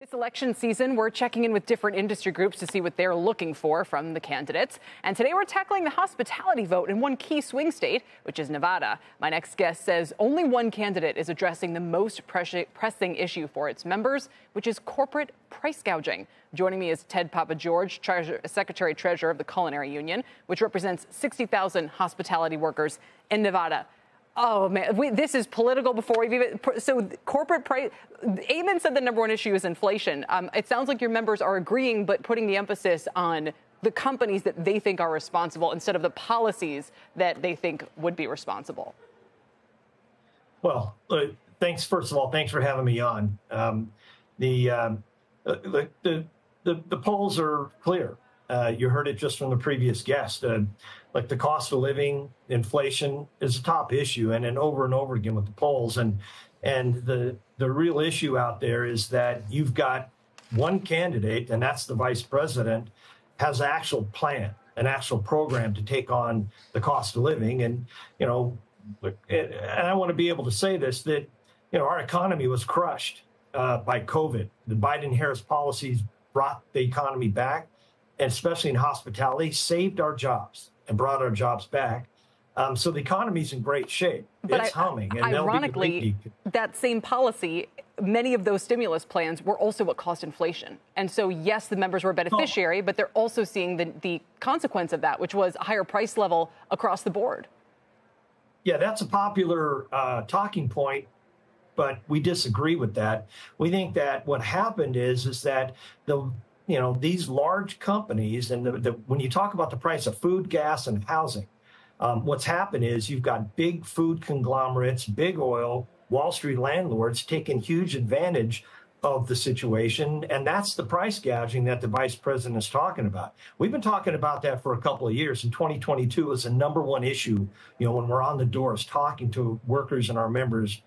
This election season, we're checking in with different industry groups to see what they're looking for from the candidates. And today we're tackling the hospitality vote in one key swing state, which is Nevada. My next guest says only one candidate is addressing the most pressing issue for its members, which is corporate price gouging. Joining me is Ted Pappageorge, Secretary-Treasurer of the Culinary Union, which represents 60,000 hospitality workers in Nevada. Oh, man, this is political before we've even... So corporate price... Eamon said the number one issue is inflation. It sounds like your members are agreeing, but putting the emphasis on the companies that they think are responsible instead of the policies that they think would be responsible. Well, thanks. First of all, thanks for having me on. The polls are clear. You heard it just from the previous guest. Like the cost of living, inflation is a top issue, and over again with the polls. And the real issue out there is that you've got one candidate, and that's the vice president, has an actual plan, an actual program to take on the cost of living. And, you know, and I want to be able to say this, that, you know, our economy was crushed by COVID. The Biden-Harris policies brought the economy back, and especially in hospitality, saved our jobs and brought our jobs back. So the economy's in great shape. But it's humming. And ironically, that same policy, many of those stimulus plans were also what caused inflation. And so, yes, the members were a beneficiary, but they're also seeing the consequence of that, which was a higher price level across the board. Yeah, that's a popular talking point, but we disagree with that. We think that what happened is that these large companies, and when you talk about the price of food, gas, and housing, what's happened is you've got big food conglomerates, big oil, Wall Street landlords taking huge advantage of the situation. And that's the price gouging that the vice president is talking about. We've been talking about that for a couple of years. And 2022 was the number one issue, when we're on the doors talking to workers and our members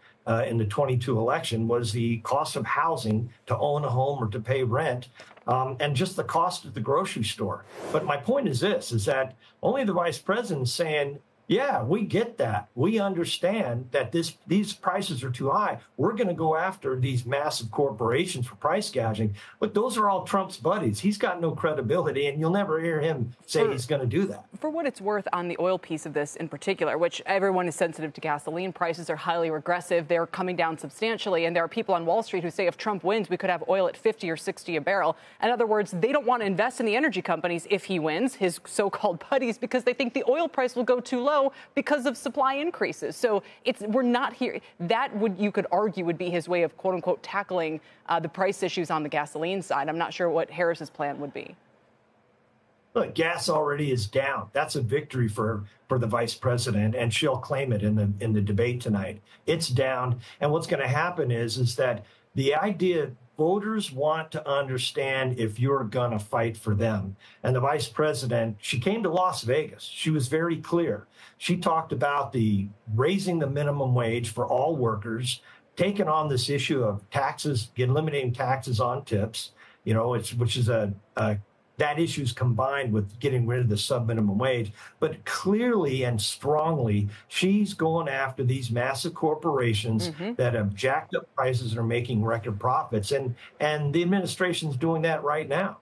in the 22 election, was the cost of housing, to own a home or to pay rent. And just the cost of the grocery store. But my point is this, is that only the vice president is saying, yeah, we get that. We understand that these prices are too high. We're going to go after these massive corporations for price gouging. But those are all Trump's buddies. He's got no credibility, and you'll never hear him say he's going to do that. For what it's worth, on the oil piece of this in particular, which everyone is sensitive to gasoline, prices are highly regressive. They're coming down substantially. And there are people on Wall Street who say if Trump wins, we could have oil at 50 or 60 a barrel. In other words, they don't want to invest in the energy companies if he wins, his so-called buddies, because they think the oil price will go too low because of supply increases. So we're not here. That you could argue would be his way of, quote unquote, tackling the price issues on the gasoline side. I'm not sure what Harris's plan would be. Look, gas already is down. That's a victory for the vice president, and she'll claim it in the debate tonight. It's down, and what's going to happen is that the idea voters want to understand if you're going to fight for them. And the vice president, she came to Las Vegas. She was very clear. She talked about raising the minimum wage for all workers, taking on this issue of taxes, eliminating taxes on tips, that issue is combined with getting rid of the sub-minimum wage. But clearly and strongly, she's going after these massive corporations that have jacked up prices and are making record profits. And the administration's doing that right now.